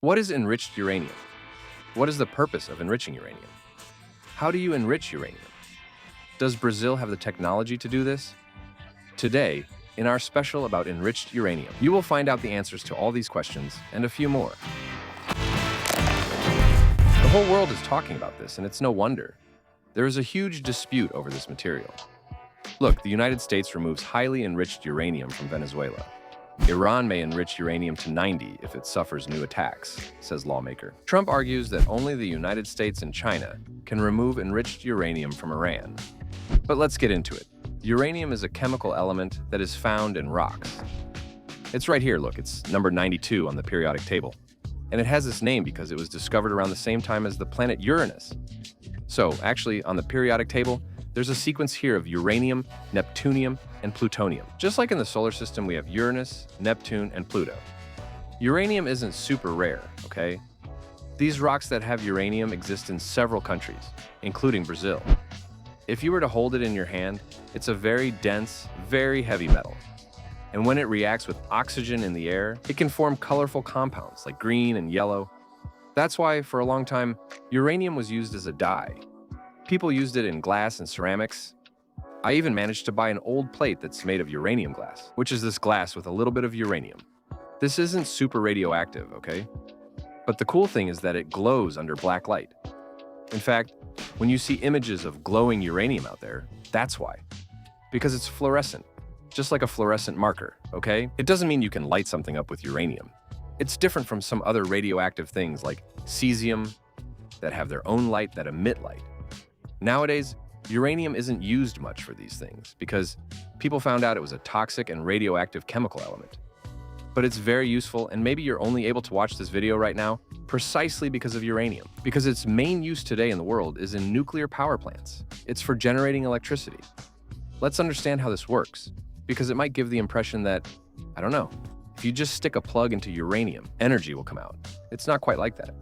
What is enriched uranium? What is the purpose of enriching uranium? How do you enrich uranium? Does Brazil have the technology to do this? Today, in our special about enriched uranium, you will find out the answers to all these questions and a few more. The whole world is talking about this, and it's no wonder. There is a huge dispute over this material. Look, the United States removes highly enriched uranium from Venezuela. Iran may enrich uranium to 90 if it suffers new attacks, says lawmaker. Trump argues that only the United States and China can remove enriched uranium from Iran. But let's get into it. Uranium is a chemical element that is found in rocks. It's right here, look, it's number 92 on the periodic table. And it has this name because it was discovered around the same time as the planet Uranus. So, actually, on the periodic table, there's a sequence here of uranium, neptunium, and plutonium. Just like in the solar system, we have Uranus, Neptune, and Pluto. Uranium isn't super rare, okay? These rocks that have uranium exist in several countries, including Brazil. If you were to hold it in your hand, it's a very dense, very heavy metal. And when it reacts with oxygen in the air, it can form colorful compounds like green and yellow. That's why, for a long time, uranium was used as a dye. People used it in glass and ceramics. I even managed to buy an old plate that's made of uranium glass, which is this glass with a little bit of uranium. This isn't super radioactive, okay? But the cool thing is that it glows under black light. In fact, when you see images of glowing uranium out there, that's why. Because it's fluorescent, just like a fluorescent marker, okay? It doesn't mean you can light something up with uranium. It's different from some other radioactive things like cesium that have their own light that emit light. Nowadays, uranium isn't used much for these things because people found out it was a toxic and radioactive chemical element. But it's very useful, and maybe you're only able to watch this video right now precisely because of uranium, because its main use today in the world is in nuclear power plants. It's for generating electricity. Let's understand how this works, because it might give the impression that, I don't know, if you just stick a plug into uranium, energy will come out. It's not quite like that,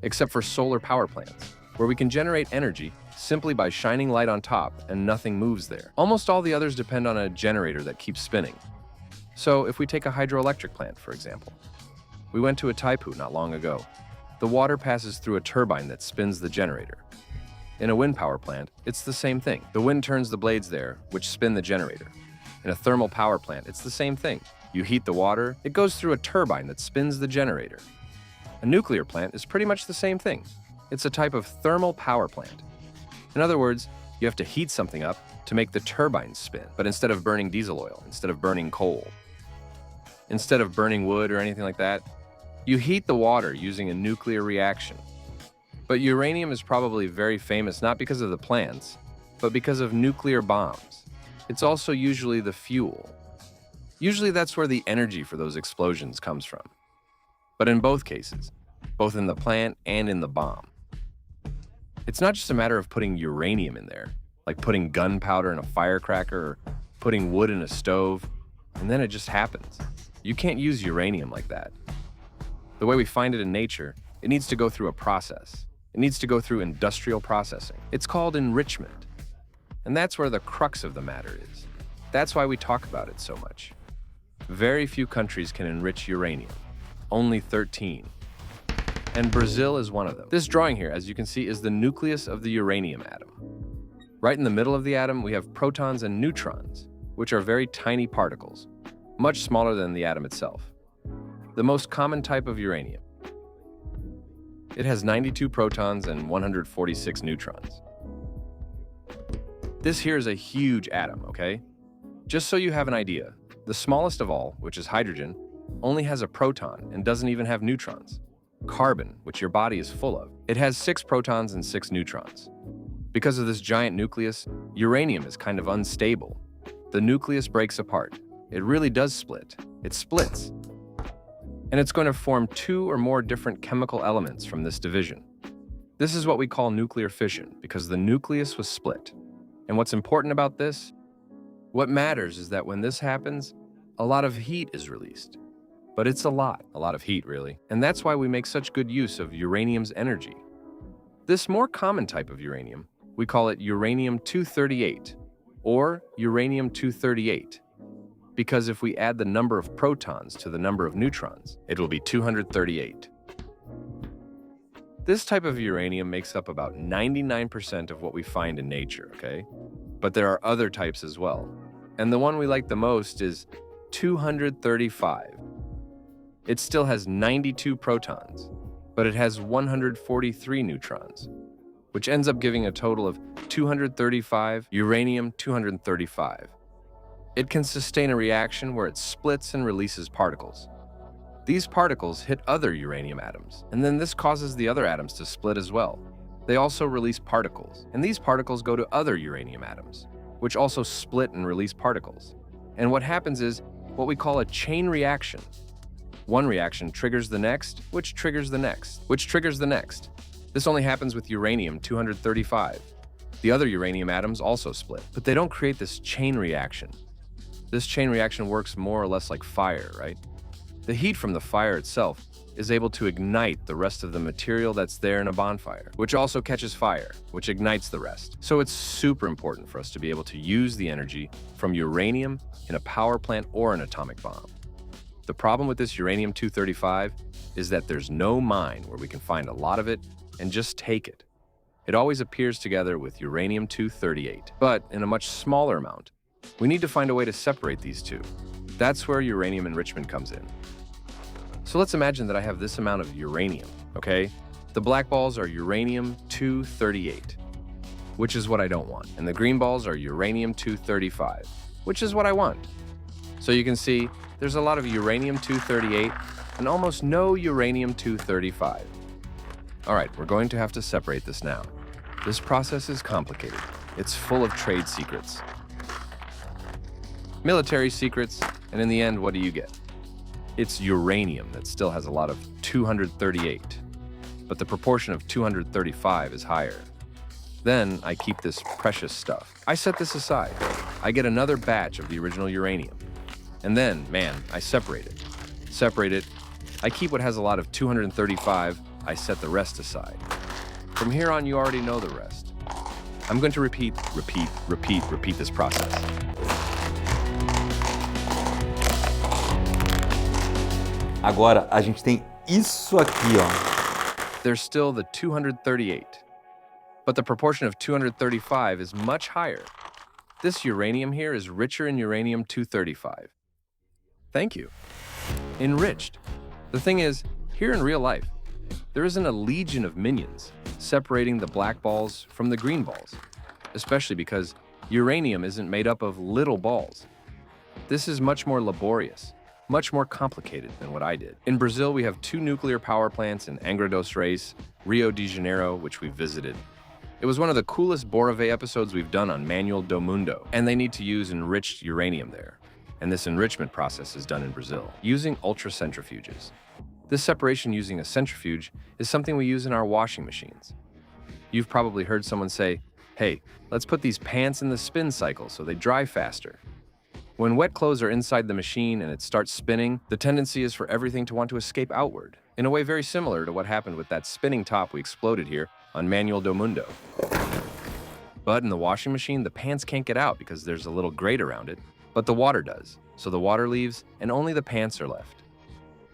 except for solar power plants, where we can generate energy simply by shining light on top and nothing moves there. Almost all the others depend on a generator that keeps spinning. So if we take a hydroelectric plant, for example. We went to Itaipu not long ago. The water passes through a turbine that spins the generator. In a wind power plant, it's the same thing. The wind turns the blades there, which spin the generator. In a thermal power plant, it's the same thing. You heat the water, it goes through a turbine that spins the generator. A nuclear plant is pretty much the same thing. It's a type of thermal power plant. In other words, you have to heat something up to make the turbine spin, but instead of burning diesel oil, instead of burning coal, instead of burning wood or anything like that, you heat the water using a nuclear reaction. But uranium is probably very famous not because of the plants, but because of nuclear bombs. It's also usually the fuel. Usually that's where the energy for those explosions comes from. But in both cases, both in the plant and in the bomb, it's not just a matter of putting uranium in there, like putting gunpowder in a firecracker or putting wood in a stove, and then it just happens. You can't use uranium like that. The way we find it in nature, it needs to go through a process. It needs to go through industrial processing. It's called enrichment. And that's where the crux of the matter is. That's why we talk about it so much. Very few countries can enrich uranium. Only 13. And Brazil is one of them. This drawing here, as you can see, is the nucleus of the uranium atom. Right in the middle of the atom, we have protons and neutrons, which are very tiny particles, much smaller than the atom itself. The most common type of uranium. It has 92 protons and 146 neutrons. This here is a huge atom, okay? Just so you have an idea, the smallest of all, which is hydrogen, only has a proton and doesn't even have neutrons. Carbon, which your body is full of, it has 6 protons and 6 neutrons. Because of this giant nucleus, uranium is kind of unstable. The nucleus breaks apart. It really does split. It splits. And it's going to form 2 or more different chemical elements from this division. This is what we call nuclear fission, because the nucleus was split. And what's important about this? What matters is that when this happens, a lot of heat is released. But it's a lot of heat, really. And that's why we make such good use of uranium's energy. This more common type of uranium, we call it uranium-238, or uranium-238, because if we add the number of protons to the number of neutrons, it will be 238. This type of uranium makes up about 99% of what we find in nature, okay? But there are other types as well. And the one we like the most is 235. It still has 92 protons, but it has 143 neutrons, which ends up giving a total of 235 uranium-235. It can sustain a reaction where it splits and releases particles. These particles hit other uranium atoms, and then this causes the other atoms to split as well. They also release particles, and these particles go to other uranium atoms, which also split and release particles. And what happens is what we call a chain reaction. One reaction triggers the next, which triggers the next, which triggers the next. This only happens with uranium-235. The other uranium atoms also split, but they don't create this chain reaction. This chain reaction works more or less like fire, right? The heat from the fire itself is able to ignite the rest of the material that's there in a bonfire, which also catches fire, which ignites the rest. So it's super important for us to be able to use the energy from uranium in a power plant or an atomic bomb. The problem with this uranium-235 is that there's no mine where we can find a lot of it and just take it. It always appears together with uranium-238, but in a much smaller amount. We need to find a way to separate these two. That's where uranium enrichment comes in. So let's imagine that I have this amount of uranium, okay? The black balls are uranium-238, which is what I don't want. And the green balls are uranium-235, which is what I want. So you can see there's a lot of uranium-238 and almost no uranium-235. All right, we're going to have to separate this now. This process is complicated. It's full of trade secrets, military secrets, and in the end, what do you get? It's uranium that still has a lot of 238, but the proportion of 235 is higher. Then I keep this precious stuff. I set this aside. I get another batch of the original uranium. And then, man, I separate it. I keep what has a lot of 235, I set the rest aside. From here on, you already know the rest. I'm going to repeat this process. Agora, a gente tem isso aqui, ó. There's still the 238, but the proportion of 235 is much higher. This uranium here is richer in uranium-235. Thank you. Enriched. The thing is, here in real life, there isn't a legion of minions separating the black balls from the green balls, especially because uranium isn't made up of little balls. This is much more laborious, much more complicated than what I did. In Brazil, we have 2 nuclear power plants in Angra dos Reis, Rio de Janeiro, which we visited. It was one of the coolest Borave episodes we've done on Manual do Mundo, and they need to use enriched uranium there. And this enrichment process is done in Brazil, using ultracentrifuges. This separation using a centrifuge is something we use in our washing machines. You've probably heard someone say, hey, let's put these pants in the spin cycle so they dry faster. When wet clothes are inside the machine and it starts spinning, the tendency is for everything to want to escape outward, in a way very similar to what happened with that spinning top we exploded here on Manual do Mundo. But in the washing machine, the pants can't get out because there's a little grate around it, but the water does. So the water leaves and only the pants are left.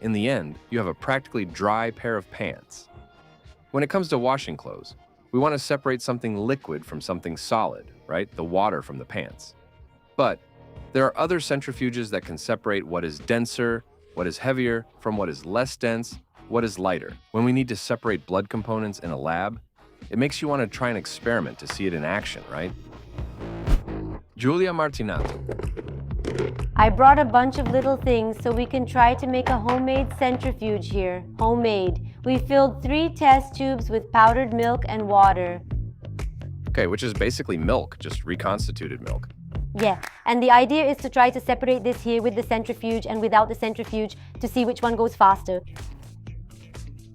In the end, you have a practically dry pair of pants. When it comes to washing clothes, we want to separate something liquid from something solid, right? The water from the pants. But there are other centrifuges that can separate what is denser, what is heavier, from what is less dense, what is lighter. When we need to separate blood components in a lab, it makes you want to try an experiment to see it in action, right? Giulia Martinato. I brought a bunch of little things so we can try to make a homemade centrifuge here. Homemade. We filled 3 test tubes with powdered milk and water. Okay, which is basically milk, just reconstituted milk. Yeah, and the idea is to try to separate this here with the centrifuge and without the centrifuge to see which one goes faster.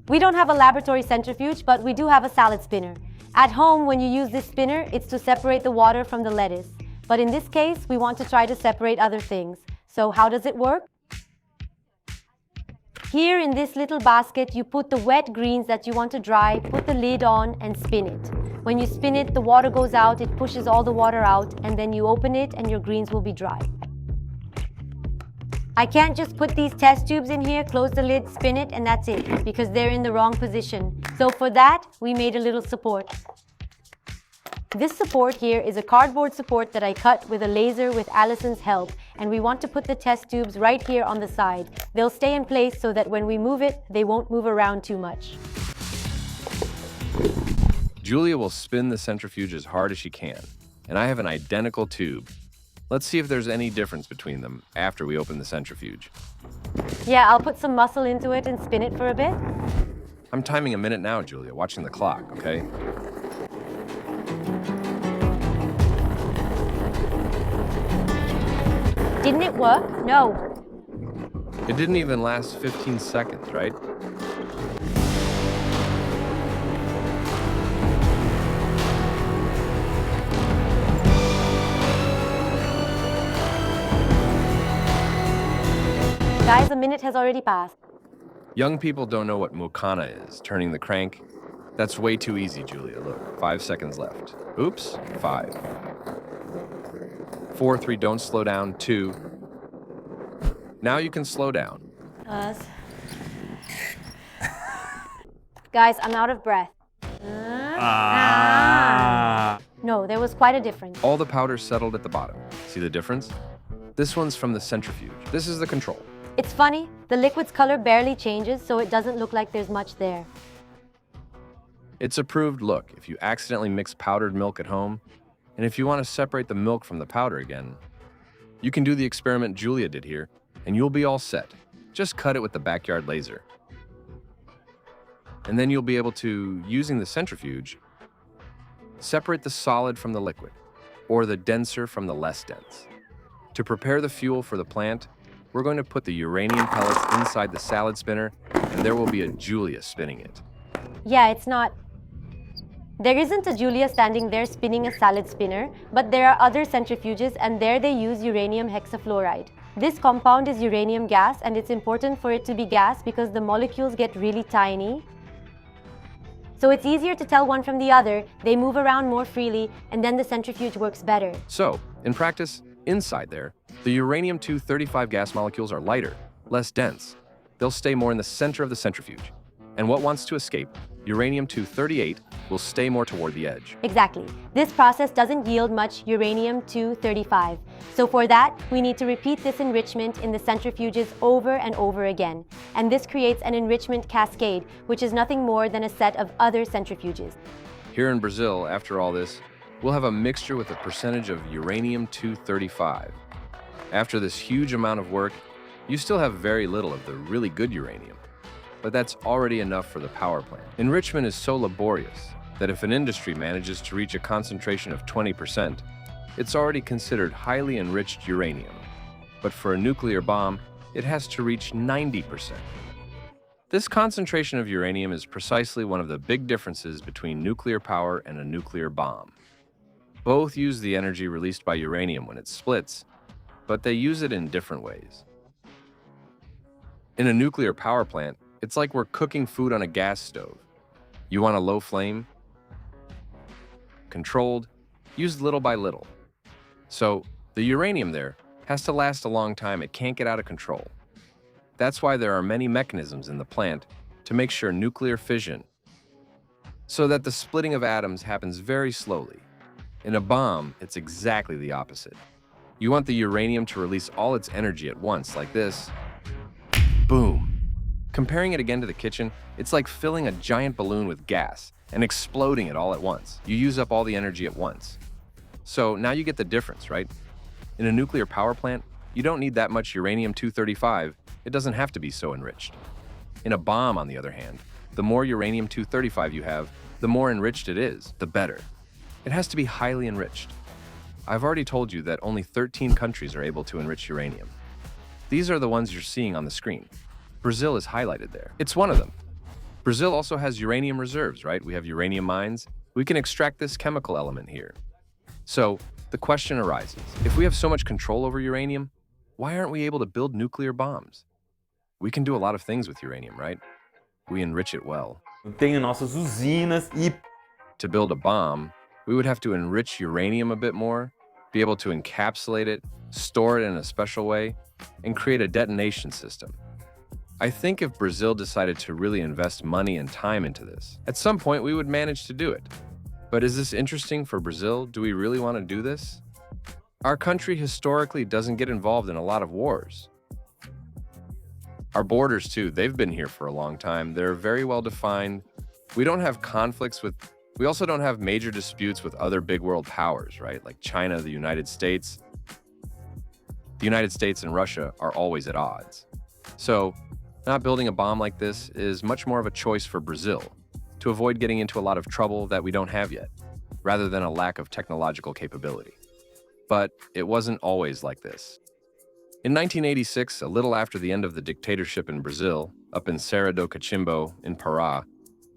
We don't have a laboratory centrifuge, but we do have a salad spinner. At home, when you use this spinner, it's to separate the water from the lettuce. But in this case, we want to try to separate other things. So how does it work? Here in this little basket, you put the wet greens that you want to dry, put the lid on and spin it. When you spin it, the water goes out, it pushes all the water out, and then you open it and your greens will be dry. I can't just put these test tubes in here, close the lid, spin it, and that's it, because they're in the wrong position. So for that, we made a little support. This support here is a cardboard support that I cut with a laser with Allison's help, and we want to put the test tubes right here on the side. They'll stay in place so that when we move it, they won't move around too much. Julia will spin the centrifuge as hard as she can, and I have an identical tube. Let's see if there's any difference between them after we open the centrifuge. Yeah, I'll put some muscle into it and spin it for a bit. I'm timing a minute now, Julia, watching the clock, okay? Didn't it work? No. It didn't even last 15 seconds, right? Guys, a minute has already passed. Young people don't know what mukana is, turning the crank. That's way too easy, Julia. Look, 5 seconds left. Oops, 5. 4, 3, don't slow down, 2. Now you can slow down. Guys, I'm out of breath. No, there was quite a difference. All the powder settled at the bottom. See the difference? This one's from the centrifuge. This is the control. It's funny, the liquid's color barely changes, so it doesn't look like there's much there. It's a proved look if you accidentally mix powdered milk at home, and if you want to separate the milk from the powder again, you can do the experiment Julia did here, and you'll be all set. Just cut it with the backyard laser. And then you'll be able to, using the centrifuge, separate the solid from the liquid, or the denser from the less dense. To prepare the fuel for the plant, we're going to put the uranium pellets inside the salad spinner, and there will be a Julia spinning it. Yeah, it's not... There isn't a Julia standing there spinning a salad spinner, but there are other centrifuges, and there they use uranium hexafluoride. This compound is uranium gas, and it's important for it to be gas because the molecules get really tiny. So it's easier to tell one from the other, they move around more freely, and then the centrifuge works better. So, in practice, inside there, the uranium-235 gas molecules are lighter, less dense. They'll stay more in the center of the centrifuge. And what wants to escape, uranium-238, will stay more toward the edge. Exactly. This process doesn't yield much uranium-235. So for that, we need to repeat this enrichment in the centrifuges over and over again. And this creates an enrichment cascade, which is nothing more than a set of other centrifuges. Here in Brazil, after all this, we'll have a mixture with a percentage of uranium-235. After this huge amount of work, you still have very little of the really good uranium. But that's already enough for the power plant. Enrichment is so laborious that if an industry manages to reach a concentration of 20%, it's already considered highly enriched uranium. But for a nuclear bomb, it has to reach 90%. This concentration of uranium is precisely one of the big differences between nuclear power and a nuclear bomb. Both use the energy released by uranium when it splits, but they use it in different ways. In a nuclear power plant, it's like we're cooking food on a gas stove. You want a low flame? Controlled, used little by little. So, the uranium there has to last a long time. It can't get out of control. That's why there are many mechanisms in the plant to make sure nuclear fission, so that the splitting of atoms happens very slowly. In a bomb, it's exactly the opposite. You want the uranium to release all its energy at once, like this. Boom. Comparing it again to the kitchen, it's like filling a giant balloon with gas and exploding it all at once. You use up all the energy at once. So now you get the difference, right? In a nuclear power plant, you don't need that much uranium-235. It doesn't have to be so enriched. In a bomb, on the other hand, the more uranium-235 you have, the more enriched it is, the better. It has to be highly enriched. I've already told you that only 13 countries are able to enrich uranium. These are the ones you're seeing on the screen. Brazil is highlighted there. It's one of them. Brazil also has uranium reserves, right? We have uranium mines. We can extract this chemical element here. So, the question arises, if we have so much control over uranium, why aren't we able to build nuclear bombs? We can do a lot of things with uranium, right? We enrich it well. Tem nossas usinas e... To build a bomb, we would have to enrich uranium a bit more, be able to encapsulate it, store it in a special way, and create a detonation system. I think if Brazil decided to really invest money and time into this, at some point we would manage to do it. But is this interesting for Brazil? Do we really want to do this? Our country historically doesn't get involved in a lot of wars. Our borders, too, they've been here for a long time. They're very well defined. We don't have conflicts with, we also don't have major disputes with other big world powers, right? Like China, the United States. The United States and Russia are always at odds. So, not building a bomb like this is much more of a choice for Brazil to avoid getting into a lot of trouble that we don't have yet, rather than a lack of technological capability. But it wasn't always like this. In 1986, a little after the end of the dictatorship in Brazil, up in Serra do Cachimbo in Pará,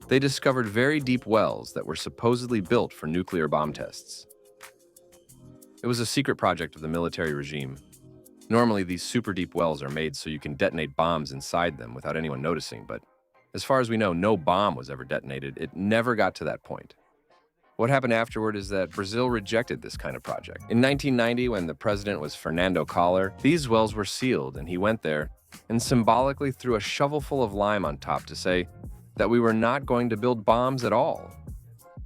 they discovered very deep wells that were supposedly built for nuclear bomb tests. It was a secret project of the military regime. Normally, these super deep wells are made so you can detonate bombs inside them without anyone noticing, but as far as we know, no bomb was ever detonated. It never got to that point. What happened afterward is that Brazil rejected this kind of project. In 1990, when the president was Fernando Collor, these wells were sealed, and he went there and symbolically threw a shovelful of lime on top to say that we were not going to build bombs at all.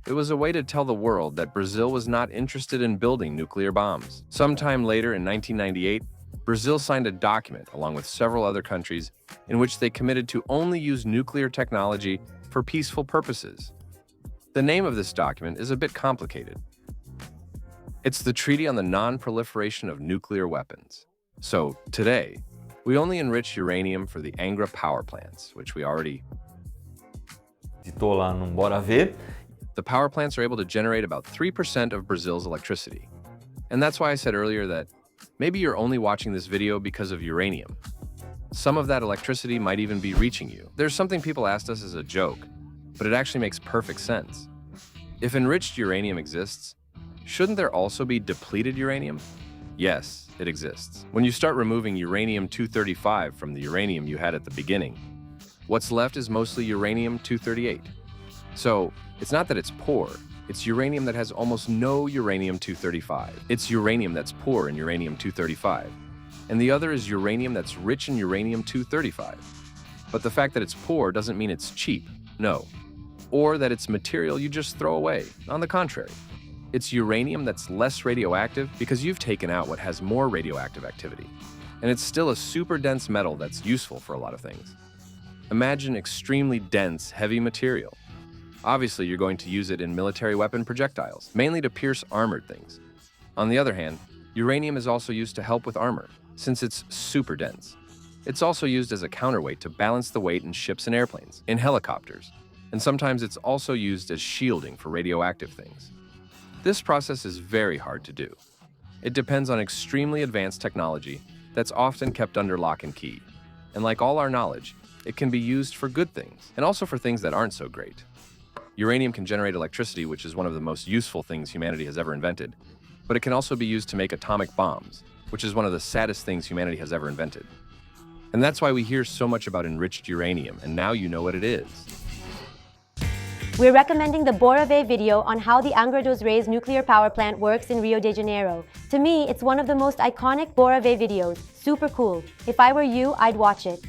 It was a way to tell the world that Brazil was not interested in building nuclear bombs. Sometime later, in 1998, Brazil signed a document, along with several other countries, in which they committed to only use nuclear technology for peaceful purposes. The name of this document is a bit complicated. It's the Treaty on the Non-Proliferation of Nuclear Weapons. So, today, we only enrich uranium for the Angra power plants, which we already... Citou lá no Bora Ver. The power plants are able to generate about 3% of Brazil's electricity. And that's why I said earlier that maybe you're only watching this video because of uranium. Some of that electricity might even be reaching you. There's something people asked us as a joke, but it actually makes perfect sense. If enriched uranium exists, shouldn't there also be depleted uranium? Yes, it exists. When you start removing uranium-235 from the uranium you had at the beginning, what's left is mostly uranium-238. So, it's not that it's poor, it's uranium that has almost no uranium-235. It's uranium that's poor in uranium-235. And the other is uranium that's rich in uranium-235. But the fact that it's poor doesn't mean it's cheap, no. Or that it's material you just throw away. On the contrary, it's uranium that's less radioactive because you've taken out what has more radioactive activity. And it's still a super dense metal that's useful for a lot of things. Imagine extremely dense, heavy material. Obviously, you're going to use it in military weapon projectiles, mainly to pierce armored things. On the other hand, uranium is also used to help with armor, since it's super dense. It's also used as a counterweight to balance the weight in ships and airplanes, in helicopters, and sometimes it's also used as shielding for radioactive things. This process is very hard to do. It depends on extremely advanced technology that's often kept under lock and key. And like all our knowledge, it can be used for good things, and also for things that aren't so great. Uranium can generate electricity, which is one of the most useful things humanity has ever invented, but it can also be used to make atomic bombs, which is one of the saddest things humanity has ever invented. And that's why we hear so much about enriched uranium, and now you know what it is. We're recommending the Bora Ver video on how the Angra dos Reis nuclear power plant works in Rio de Janeiro. To me, it's one of the most iconic Bora Ver videos. Super cool. If I were you, I'd watch it.